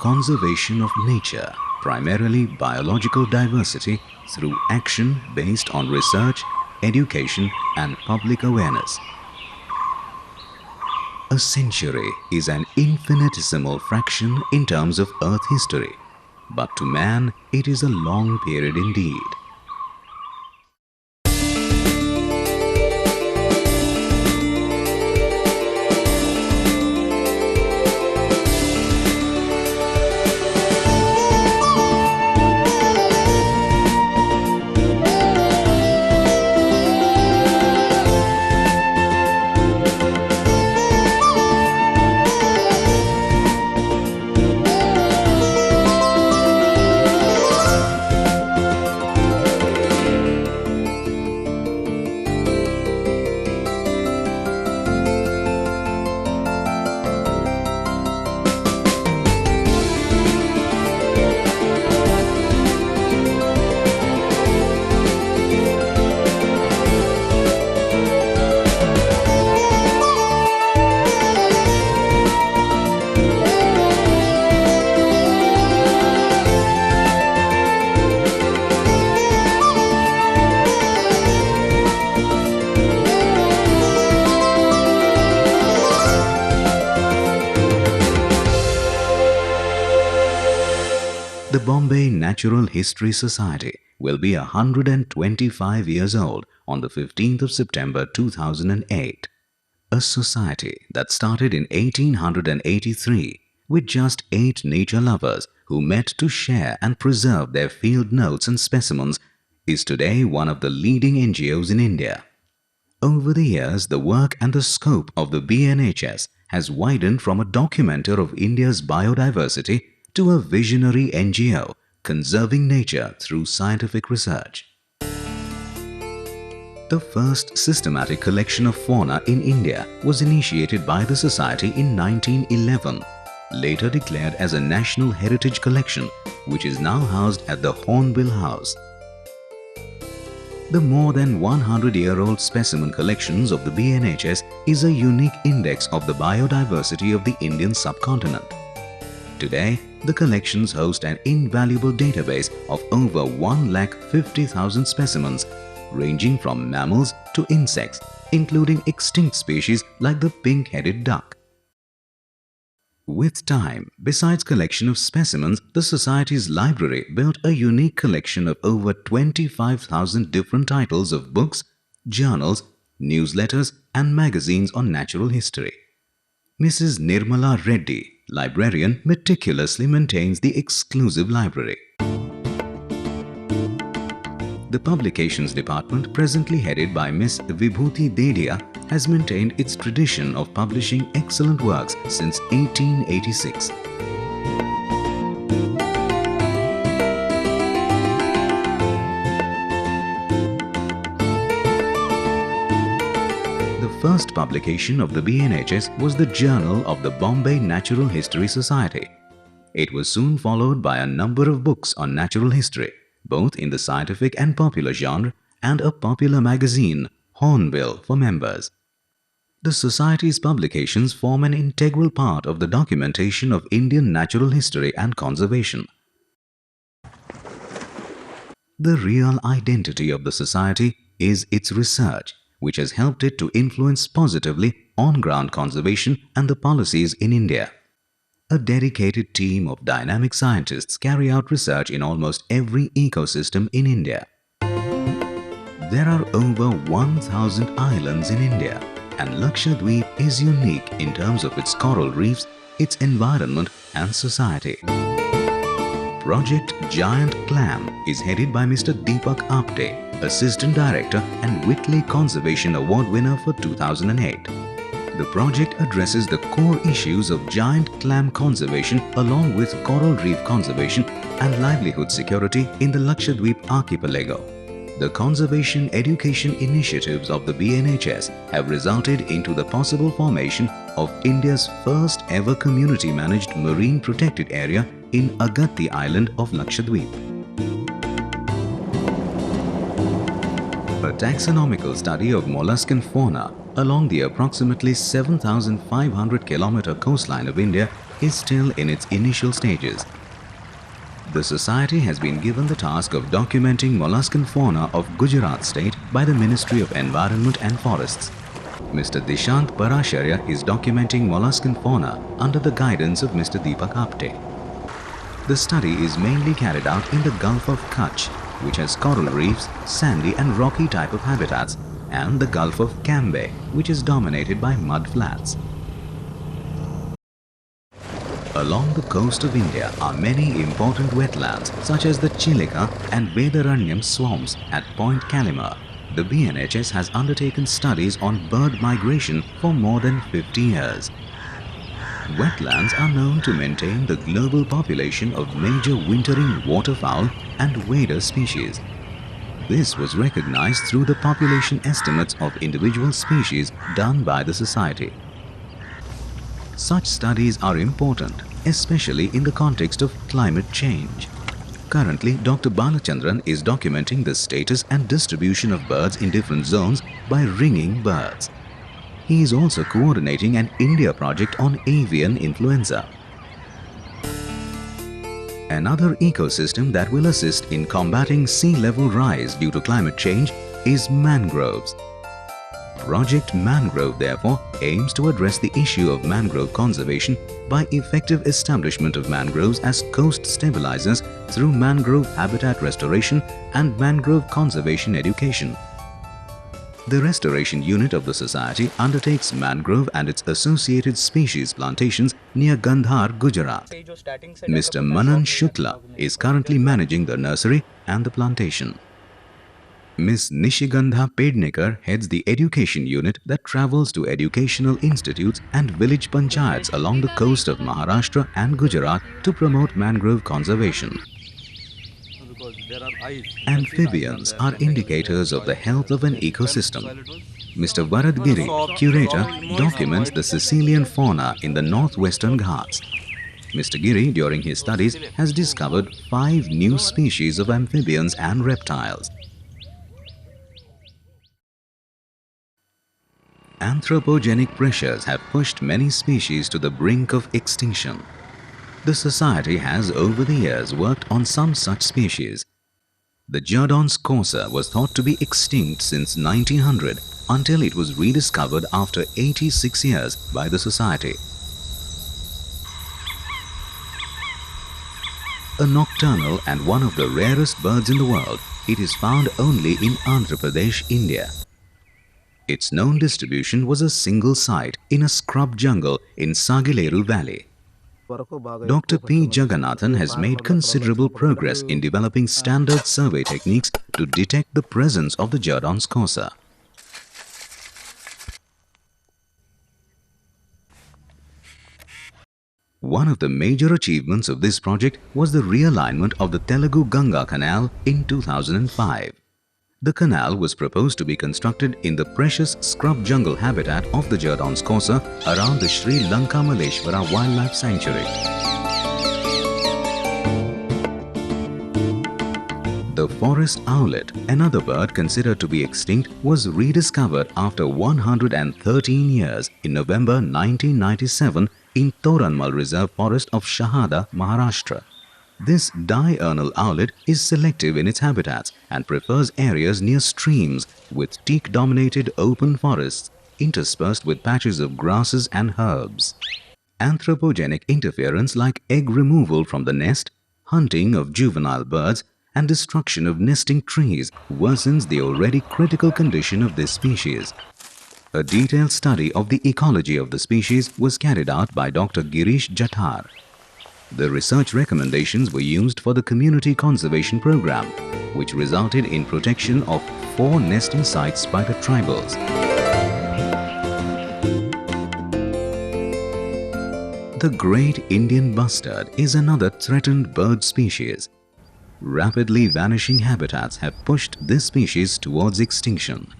conservation of nature, primarily biological diversity, through action based on research, education and public awareness. A century is an infinitesimal fraction in terms of Earth history, but to man it is a long period indeed. The Bombay Natural History Society will be 125 years old on the 15th of September 2008. A society that started in 1883 with just 8 nature lovers who met to share and preserve their field notes and specimens is today one of the leading NGOs in India. Over the years, the work and the scope of the BNHS has widened from a documenter of India's biodiversity to a visionary NGO conserving nature through scientific research. The first systematic collection of fauna in India was initiated by the society in 1911, later declared as a National Heritage Collection, which is now housed at the Hornbill House. The more than 100-year-old specimen collections of the BNHS is a unique index of the biodiversity of the Indian subcontinent. Today, the collections host an invaluable database of over 150,000 specimens, ranging from mammals to insects, including extinct species like the pink-headed duck. With time, besides collection of specimens, the Society's library built a unique collection of over 25,000 different titles of books, journals, newsletters and magazines on natural history. Mrs. Nirmala Reddy, librarian, meticulously maintains the exclusive library. The Publications Department, presently headed by Miss Vibhuti Dedia, has maintained its tradition of publishing excellent works since 1886. The first publication of the BNHS was the Journal of the Bombay Natural History Society. It was soon followed by a number of books on natural history, both in the scientific and popular genre, and a popular magazine, Hornbill, for members. The Society's publications form an integral part of the documentation of Indian natural history and conservation. The real identity of the Society is its research, which has helped it to influence positively on-ground conservation and the policies in India. A dedicated team of dynamic scientists carry out research in almost every ecosystem in India. There are over 1,000 islands in India, and Lakshadweep is unique in terms of its coral reefs, its environment and society. Project Giant Clam is headed by Mr. Deepak Apte, Assistant Director and Whitley Conservation Award winner for 2008. The project addresses the core issues of giant clam conservation along with coral reef conservation and livelihood security in the Lakshadweep archipelago. The conservation education initiatives of the BNHS have resulted into the possible formation of India's first ever community-managed marine protected area in Agatti Island of Lakshadweep. A taxonomical study of mollusk and fauna along the approximately 7,500 km coastline of India is still in its initial stages. The Society has been given the task of documenting molluscan fauna of Gujarat state by the Ministry of Environment and Forests. Mr. Dishant Parasharya is documenting molluscan fauna under the guidance of Mr. Deepak Apte. The study is mainly carried out in the Gulf of Kutch, which has coral reefs, sandy and rocky type of habitats, and the Gulf of Cambay, which is dominated by mud flats. Along the coast of India are many important wetlands such as the Chilika and Vedaranyam swamps at Point Calimar. The BNHS has undertaken studies on bird migration for more than 50 years. Wetlands are known to maintain the global population of major wintering waterfowl and wader species. This was recognized through the population estimates of individual species done by the Society. Such studies are important, especially in the context of climate change. Currently, Dr. Balachandran is documenting the status and distribution of birds in different zones by ringing birds. He is also coordinating an India project on avian influenza. Another ecosystem that will assist in combating sea level rise due to climate change is mangroves. Project Mangrove, therefore, aims to address the issue of mangrove conservation by effective establishment of mangroves as coast stabilizers through mangrove habitat restoration and mangrove conservation education. The Restoration Unit of the Society undertakes mangrove and its associated species plantations near Gandhar, Gujarat. Mr. Manan Shukla is currently managing the nursery and the plantation. Ms. Nishigandha Pednekar heads the education unit that travels to educational institutes and village panchayats along the coast of Maharashtra and Gujarat to promote mangrove conservation. Amphibians are indicators of the health of an ecosystem. Mr. Varad Giri, curator, documents the Sicilian fauna in the northwestern Ghats. Mr. Giri, during his studies, has discovered 5 new species of amphibians and reptiles. Anthropogenic pressures have pushed many species to the brink of extinction. The Society has over the years worked on some such species. The Jerdon's corsa was thought to be extinct since 1900 until it was rediscovered after 86 years by the Society. A nocturnal and one of the rarest birds in the world, it is found only in Andhra Pradesh, India. Its known distribution was a single site in a scrub jungle in Sagileru Valley. Dr. P. Jagannathan has made considerable progress in developing standard survey techniques to detect the presence of the Jerdon's corsa. One of the major achievements of this project was the realignment of the Telugu Ganga Canal in 2005. The canal was proposed to be constructed in the precious scrub jungle habitat of the Jerdon's corsa around the Sri Lankamaleshwara Wildlife Sanctuary. The forest owlet, another bird considered to be extinct, was rediscovered after 113 years in November 1997 in Toranmal Reserve Forest of Shahada, Maharashtra. This diurnal owlet is selective in its habitats and prefers areas near streams with teak-dominated open forests interspersed with patches of grasses and herbs. Anthropogenic interference like egg removal from the nest, hunting of juvenile birds, and destruction of nesting trees worsens the already critical condition of this species. A detailed study of the ecology of the species was carried out by Dr. Girish Jathar. The research recommendations were used for the community conservation program, which resulted in protection of 4 nesting sites by the tribals. The great Indian bustard is another threatened bird species. Rapidly vanishing habitats have pushed this species towards extinction.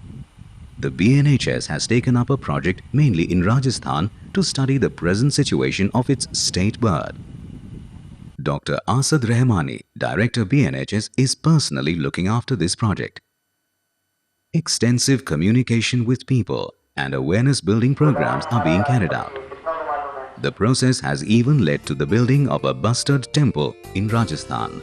The BNHS has taken up a project mainly in Rajasthan to study the present situation of its state bird. Dr. Asad Rahmani, Director BNHS, is personally looking after this project. Extensive communication with people and awareness building programs are being carried out. The process has even led to the building of a bustard temple in Rajasthan.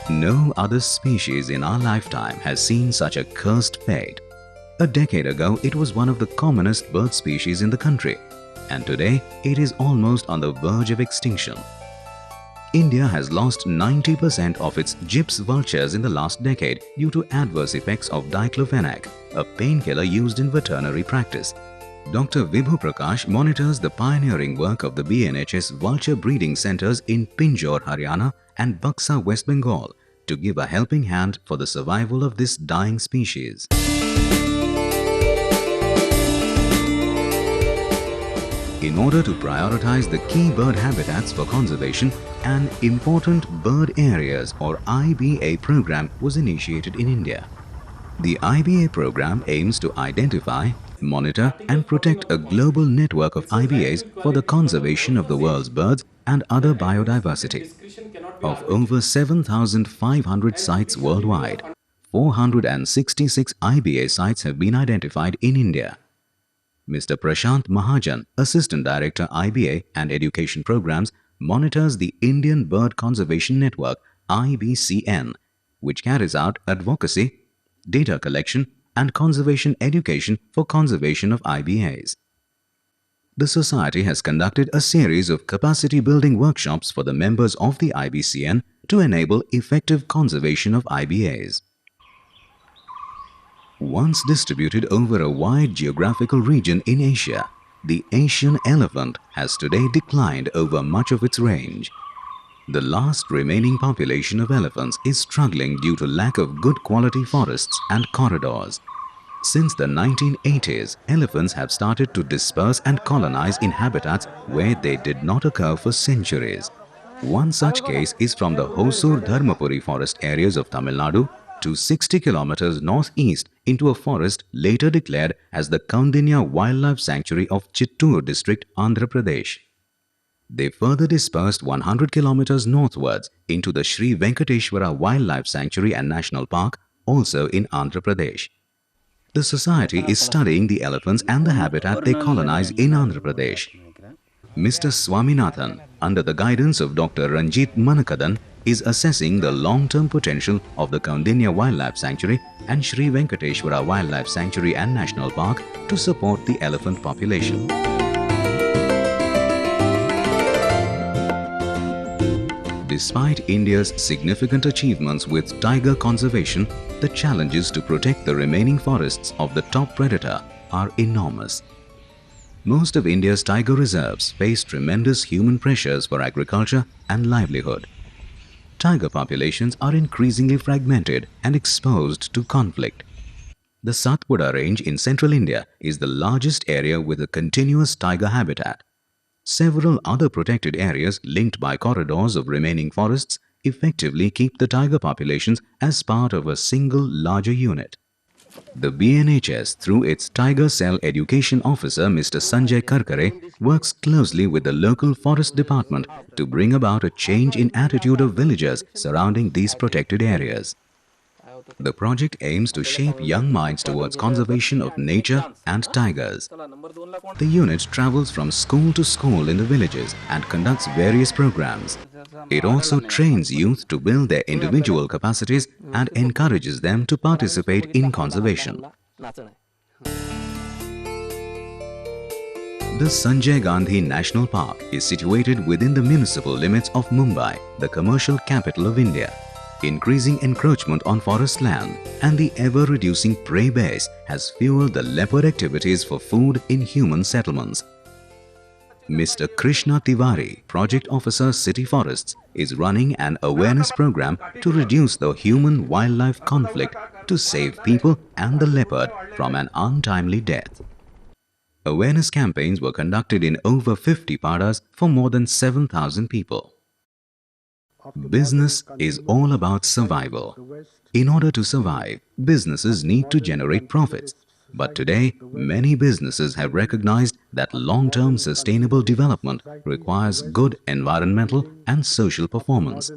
No other species in our lifetime has seen such a cursed fate. A decade ago, it was one of the commonest bird species in the country, and today it is almost on the verge of extinction. India has lost 90% of its gyps vultures in the last decade due to adverse effects of diclofenac, a painkiller used in veterinary practice. Dr. Vibhu Prakash monitors the pioneering work of the BNHS vulture breeding centers in Pinjore, Haryana and Buxa, West Bengal to give a helping hand for the survival of this dying species. In order to prioritize the key bird habitats for conservation, an Important Bird Areas or IBA program was initiated in India. The IBA program aims to identify, monitor and protect a global network of IBAs for the conservation of the world's birds and other biodiversity. Of over 7,500 sites worldwide, 466 IBA sites have been identified in India. Mr. Prashant Mahajan, Assistant Director IBA and Education Programs, monitors the Indian Bird Conservation Network IBCN, which carries out advocacy, data collection and conservation education for conservation of IBAs. The Society has conducted a series of capacity building workshops for the members of the IBCN to enable effective conservation of IBAs. Once distributed over a wide geographical region in Asia, the Asian elephant has today declined over much of its range. The last remaining population of elephants is struggling due to lack of good quality forests and corridors. Since the 1980s, elephants have started to disperse and colonize in habitats where they did not occur for centuries. One such case is from the Hosur Dharmapuri forest areas of Tamil Nadu to 60 kilometers northeast into a forest later declared as the Kaundinya Wildlife Sanctuary of Chittoor district, Andhra Pradesh. They further dispersed 100 kilometers northwards into the Sri Venkateshwara Wildlife Sanctuary and National Park, also in Andhra Pradesh. The Society is studying the elephants and the habitat they colonize in Andhra Pradesh. Mr. Swaminathan, under the guidance of Dr. Ranjit Manakadan, is assessing the long-term potential of the Kaundinya Wildlife Sanctuary and Sri Venkateshwara Wildlife Sanctuary and National Park to support the elephant population. Despite India's significant achievements with tiger conservation, the challenges to protect the remaining forests of the top predator are enormous. Most of India's tiger reserves face tremendous human pressures for agriculture and livelihood. Tiger populations are increasingly fragmented and exposed to conflict. The Satpura range in central India is the largest area with a continuous tiger habitat. Several other protected areas linked by corridors of remaining forests effectively keep the tiger populations as part of a single larger unit. The BNHS, through its Tiger Cell Education Officer Mr. Sanjay Karkare, works closely with the local forest department to bring about a change in attitude of villagers surrounding these protected areas. The project aims to shape young minds towards conservation of nature and tigers. The unit travels from school to school in the villages and conducts various programs. It also trains youth to build their individual capacities and encourages them to participate in conservation. The Sanjay Gandhi National Park is situated within the municipal limits of Mumbai, the commercial capital of India. Increasing encroachment on forest land and the ever-reducing prey base has fueled the leopard activities for food in human settlements. Mr. Krishna Tiwari, Project Officer City Forests, is running an awareness program to reduce the human-wildlife conflict to save people and the leopard from an untimely death. Awareness campaigns were conducted in over 50 padas for more than 7,000 people. Business is all about survival. In order to survive, businesses need to generate profits. But today, many businesses have recognized that long-term sustainable development requires good environmental and social performance.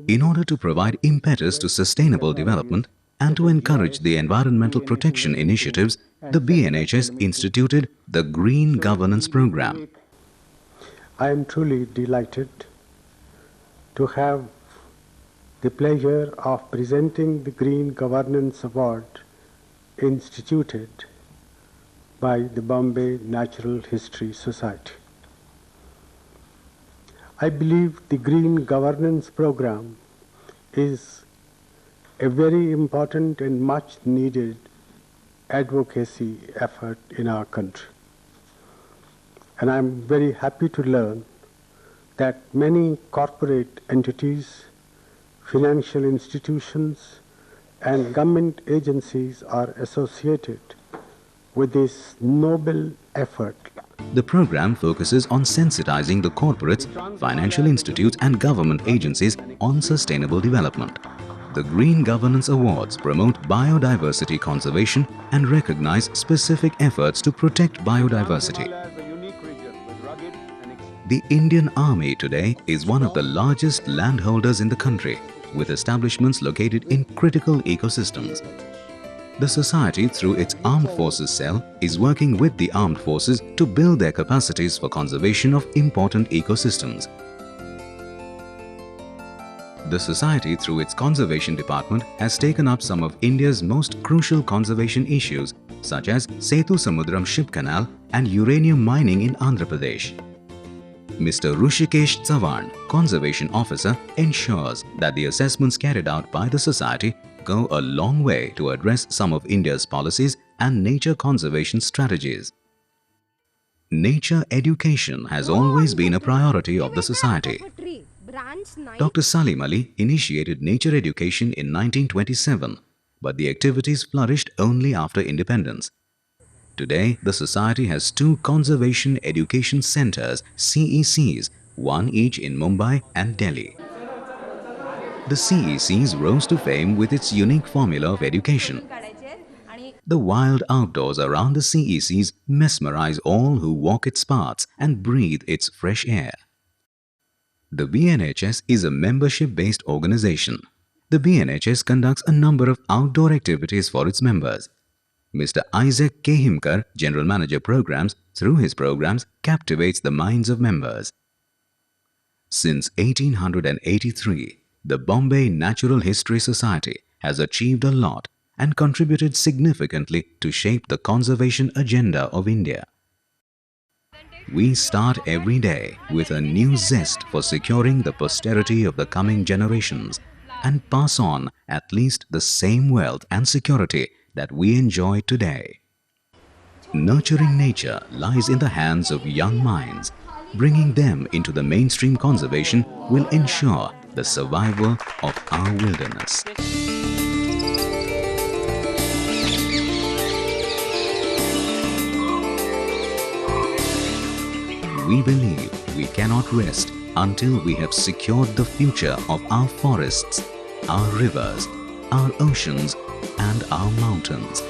In order to provide impetus to sustainable development, And to encourage the environmental protection initiatives, the BNHS instituted the Green Governance Program. I am truly delighted to have the pleasure of presenting the Green Governance Award instituted by the Bombay Natural History Society. I believe the Green Governance Program is a very important and much needed advocacy effort in our country. And I'm very happy to learn that many corporate entities, financial institutions, and government agencies are associated with this noble effort. The program focuses on sensitizing the corporates, financial institutes and government agencies on sustainable development. The Green Governance Awards promote biodiversity conservation and recognize specific efforts to protect biodiversity. The Indian Army today is one of the largest landholders in the country, with establishments located in critical ecosystems. The Society, through its Armed Forces Cell, is working with the Armed Forces to build their capacities for conservation of important ecosystems. The Society, through its Conservation Department, has taken up some of India's most crucial conservation issues, such as Setu Samudram Ship Canal and uranium mining in Andhra Pradesh. Mr. Rushikesh Chavan, Conservation Officer, ensures that the assessments carried out by the Society go a long way to address some of India's policies and nature conservation strategies. Nature education has always been a priority of the Society. Dr. Salim Ali initiated nature education in 1927, but the activities flourished only after independence. Today, the Society has 2 Conservation Education Centers, CECs, one each in Mumbai and Delhi. The CECs rose to fame with its unique formula of education. The wild outdoors around the CECs mesmerize all who walk its paths and breathe its fresh air. The BNHS is a membership-based organization. The BNHS conducts a number of outdoor activities for its members. Mr. Isaac Kehimkar, General Manager Programs, through his programs captivates the minds of members. Since 1883, the Bombay Natural History Society has achieved a lot and contributed significantly to shape the conservation agenda of India. We start every day with a new zest for securing the posterity of the coming generations and pass on at least the same wealth and security that we enjoy today. Nurturing nature lies in the hands of young minds. Bringing them into the mainstream conservation will ensure the survival of our wilderness. We believe we cannot rest until we have secured the future of our forests, our rivers, our oceans, and our mountains.